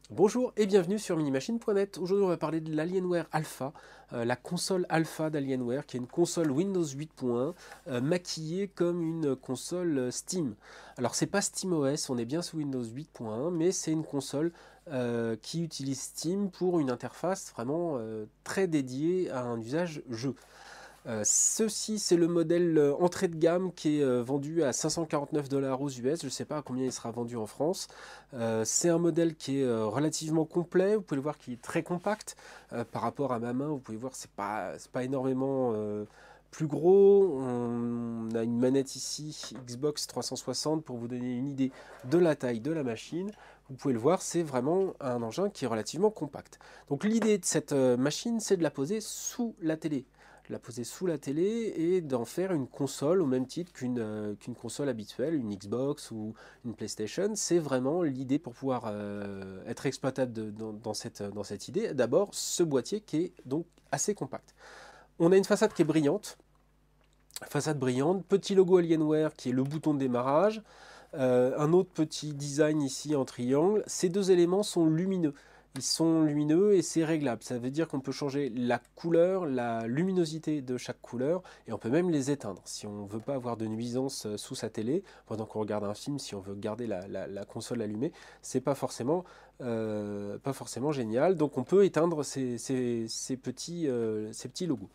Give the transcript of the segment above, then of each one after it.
Bonjour et bienvenue sur minimachine.net. Aujourd'hui on va parler de l'Alienware Alpha, la console Alpha d'Alienware qui est une console Windows 8.1 maquillée comme une console Steam. Alors c'est pas SteamOS, on est bien sous Windows 8.1 mais c'est une console qui utilise Steam pour une interface vraiment très dédiée à un usage jeu. Ceci, c'est le modèle entrée de gamme qui est vendu à 549 $ aux US. Je ne sais pas à combien il sera vendu en France. C'est un modèle qui est relativement complet. Vous pouvez le voir qui est très compact par rapport à ma main. Vous pouvez voir, c'est pas énormément plus gros. On a une manette ici, Xbox 360, pour vous donner une idée de la taille de la machine. Vous pouvez le voir, c'est vraiment un engin qui est relativement compact. Donc l'idée de cette machine, c'est de la poser sous la télé, et d'en faire une console au même titre qu'une console habituelle, une Xbox ou une PlayStation. C'est vraiment l'idée pour pouvoir être exploitable dans cette idée. D'abord, ce boîtier qui est donc assez compact. On a une façade brillante, petit logo Alienware qui est le bouton de démarrage, un autre petit design ici en triangle. Ces deux éléments sont lumineux. Ils sont lumineux et c'est réglable. Ça veut dire qu'on peut changer la couleur, la luminosité de chaque couleur et on peut même les éteindre. Si on ne veut pas avoir de nuisance sous sa télé, pendant qu'on regarde un film, si on veut garder la console allumée, c'est pas forcément génial. Donc on peut éteindre ces petits logos.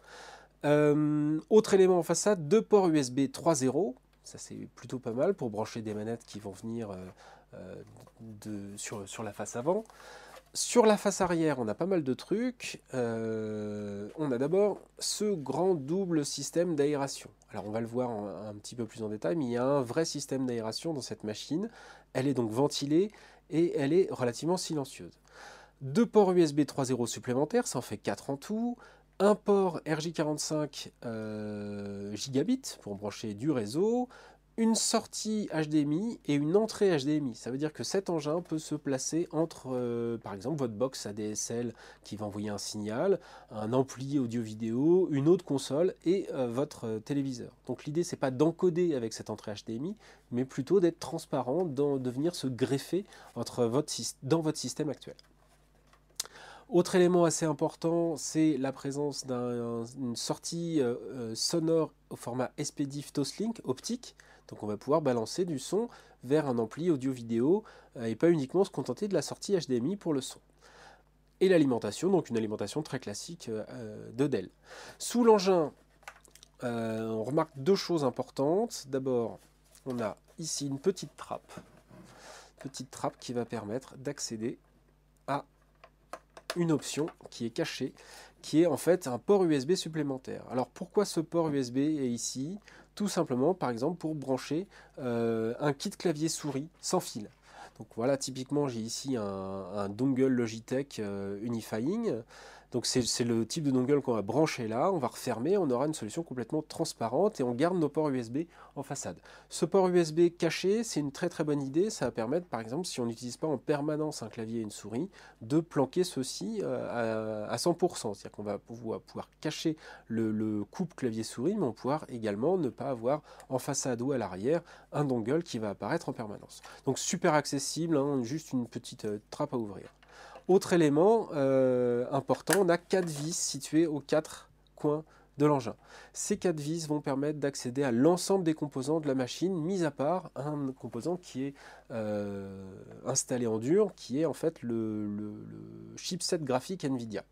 Autre élément en façade, deux ports USB 3.0. Ça c'est plutôt pas mal pour brancher des manettes qui vont venir sur la face avant. Sur la face arrière, on a pas mal de trucs. On a d'abord ce grand double système d'aération. Alors on va le voir un petit peu plus en détail, mais il y a un vrai système d'aération dans cette machine. Elle est donc ventilée et elle est relativement silencieuse. Deux ports USB 3.0 supplémentaires, ça en fait 4 en tout. Un port RJ45 gigabit pour brancher du réseau, une sortie HDMI et une entrée HDMI. Ça veut dire que cet engin peut se placer entre, par exemple, votre box ADSL qui va envoyer un signal, un ampli audio-vidéo, une autre console et votre téléviseur. Donc l'idée, c'est pas d'encoder avec cette entrée HDMI, mais plutôt d'être transparent, de venir se greffer dans votre système actuel. Autre élément assez important, c'est la présence d'une sortie sonore au format SPDIF Toslink optique. Donc on va pouvoir balancer du son vers un ampli audio-vidéo et pas uniquement se contenter de la sortie HDMI pour le son. Et l'alimentation, donc une alimentation très classique de Dell. Sous l'engin, on remarque deux choses importantes. D'abord, on a ici une petite trappe qui va permettre d'accéder à une option qui est cachée, qui est en fait un port USB supplémentaire. Alors pourquoi ce port USB est ici? Tout simplement, par exemple, pour brancher un kit clavier souris sans fil. Donc voilà, typiquement, j'ai ici un dongle Logitech Unifying. Donc c'est le type de dongle qu'on va brancher là, on va refermer, on aura une solution complètement transparente et on garde nos ports USB en façade. Ce port USB caché, c'est une très très bonne idée. Ça va permettre, par exemple, si on n'utilise pas en permanence un clavier et une souris, de planquer ceci à 100%. C'est-à-dire qu'on va pouvoir cacher le coupe clavier-souris, mais on va pouvoir également ne pas avoir en façade ou à l'arrière un dongle qui va apparaître en permanence. Donc super accessible, hein, juste une petite trappe à ouvrir. Autre élément important, on a 4 vis situées aux 4 coins de l'engin. Ces 4 vis vont permettre d'accéder à l'ensemble des composants de la machine, mis à part un composant qui est installé en dur, qui est en fait le chipset graphique NVIDIA.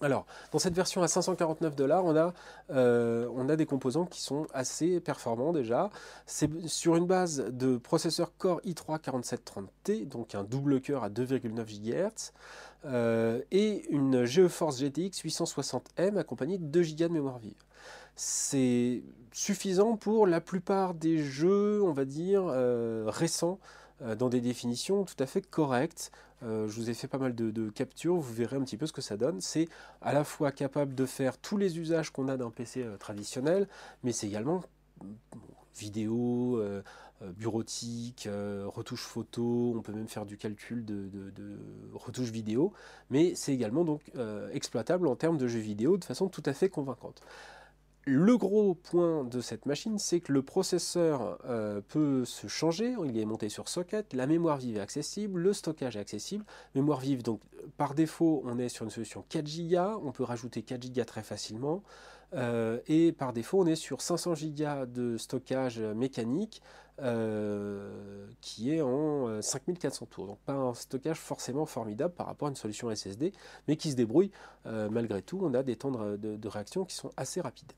Alors, dans cette version à 549 $, on a des composants qui sont assez performants déjà. C'est sur une base de processeur Core i3 4730T, donc un double cœur à 2,9 GHz, et une GeForce GTX 860M accompagnée de 2 Go de mémoire vive. C'est suffisant pour la plupart des jeux, on va dire, récents, dans des définitions tout à fait correctes. Je vous ai fait pas mal de captures, vous verrez un petit peu ce que ça donne. C'est à la fois capable de faire tous les usages qu'on a d'un PC traditionnel, mais c'est également vidéo, bureautique, retouche photo, on peut même faire du calcul de retouche vidéo, mais c'est également donc exploitable en termes de jeux vidéo de façon tout à fait convaincante. Le gros point de cette machine, c'est que le processeur peut se changer, il est monté sur socket, la mémoire vive est accessible, le stockage est accessible. Mémoire vive, donc par défaut, on est sur une solution 4 Go, on peut rajouter 4 Go très facilement. Et par défaut, on est sur 500 Go de stockage mécanique qui est en 5400 tours. Donc pas un stockage forcément formidable par rapport à une solution SSD, mais qui se débrouille. Malgré tout, on a des temps de réaction qui sont assez rapides.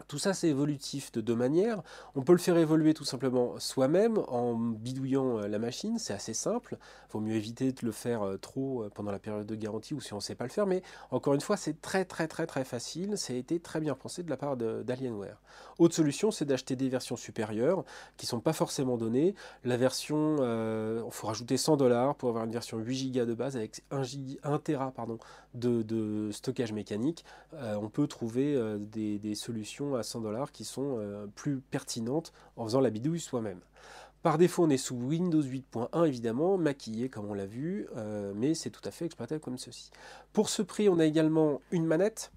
Tout ça, c'est évolutif de deux manières. On peut le faire évoluer tout simplement soi-même en bidouillant la machine, c'est assez simple. Il vaut mieux éviter de le faire trop pendant la période de garantie ou si on ne sait pas le faire, mais encore une fois, c'est très facile. Ça a été très bien pensé de la part d'Alienware. Autre solution, c'est d'acheter des versions supérieures qui ne sont pas forcément données. La version, il faut rajouter 100$ pour avoir une version 8 Go de base avec 1 Tera de stockage mécanique. On peut trouver des solutions à 100$ qui sont plus pertinentes en faisant la bidouille soi-même. Par défaut, on est sous Windows 8.1 évidemment, maquillé comme on l'a vu, mais c'est tout à fait exploitable comme ceci. Pour ce prix, on a également une manette,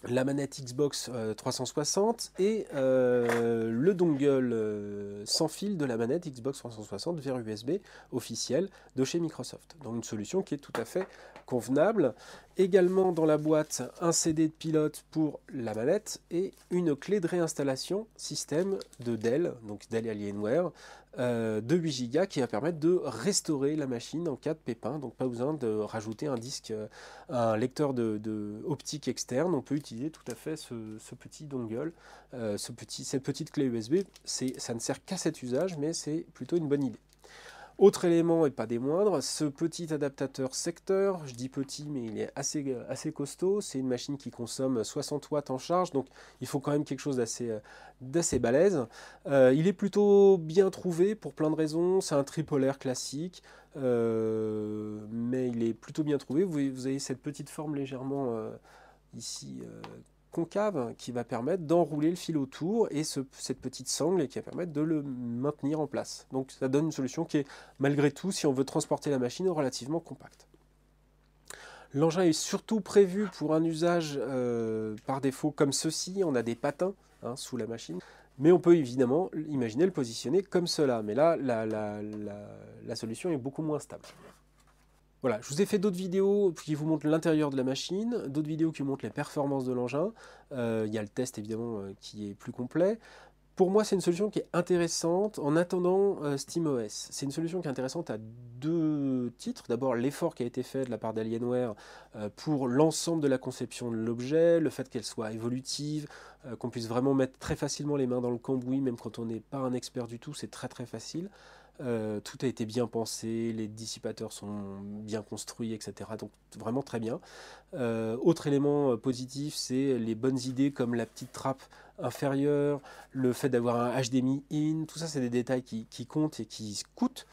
la manette Xbox 360 et le dongle sans fil de la manette Xbox 360 vers USB officielle de chez Microsoft. Donc une solution qui est tout à fait convenable. Également dans la boîte, un CD de pilote pour la manette et une clé de réinstallation système de Dell, donc Dell Alienware, de 8 Go qui va permettre de restaurer la machine en cas de pépin. Donc pas besoin de rajouter un disque, un lecteur optique externe. On peut utiliser tout à fait ce petit dongle, cette petite clé USB. Ça ne sert qu'à cet usage, mais c'est plutôt une bonne idée. Autre élément, et pas des moindres, ce petit adaptateur secteur, je dis petit mais il est assez costaud, c'est une machine qui consomme 60 watts en charge, donc il faut quand même quelque chose d'assez balèze. Il est plutôt bien trouvé pour plein de raisons, c'est un tripolaire classique, mais il est plutôt bien trouvé. Vous avez cette petite forme légèrement ici concave qui va permettre d'enrouler le fil autour et cette petite sangle qui va permettre de le maintenir en place. Donc ça donne une solution qui est malgré tout, si on veut transporter la machine, relativement compacte. L'engin est surtout prévu pour un usage par défaut comme ceci. On a des patins sous la machine, mais on peut évidemment imaginer le positionner comme cela. Mais là, la solution est beaucoup moins stable. Voilà, je vous ai fait d'autres vidéos qui vous montrent l'intérieur de la machine, d'autres vidéos qui vous montrent les performances de l'engin. Il y a le test évidemment qui est plus complet. Pour moi, c'est une solution qui est intéressante en attendant SteamOS. C'est une solution qui est intéressante à deux titres. D'abord, l'effort qui a été fait de la part d'Alienware pour l'ensemble de la conception de l'objet, le fait qu'elle soit évolutive, qu'on puisse vraiment mettre très facilement les mains dans le cambouis, même quand on n'est pas un expert du tout, c'est très facile. Tout a été bien pensé, les dissipateurs sont bien construits, etc. Donc vraiment très bien. Autre élément positif, c'est les bonnes idées comme la petite trappe inférieure, le fait d'avoir un HDMI in, tout ça c'est des détails qui comptent et qui coûtent.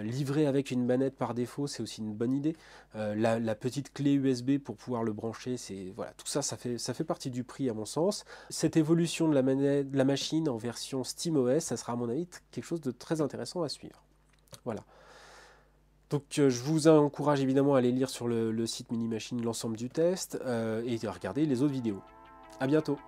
Livrer avec une manette par défaut, c'est aussi une bonne idée. La petite clé USB pour pouvoir le brancher, voilà, tout ça, ça fait partie du prix à mon sens. Cette évolution de la machine en version SteamOS, ça sera à mon avis quelque chose de très intéressant à suivre. Voilà. Donc je vous encourage évidemment à aller lire sur le site Minimachine l'ensemble du test et à regarder les autres vidéos. À bientôt.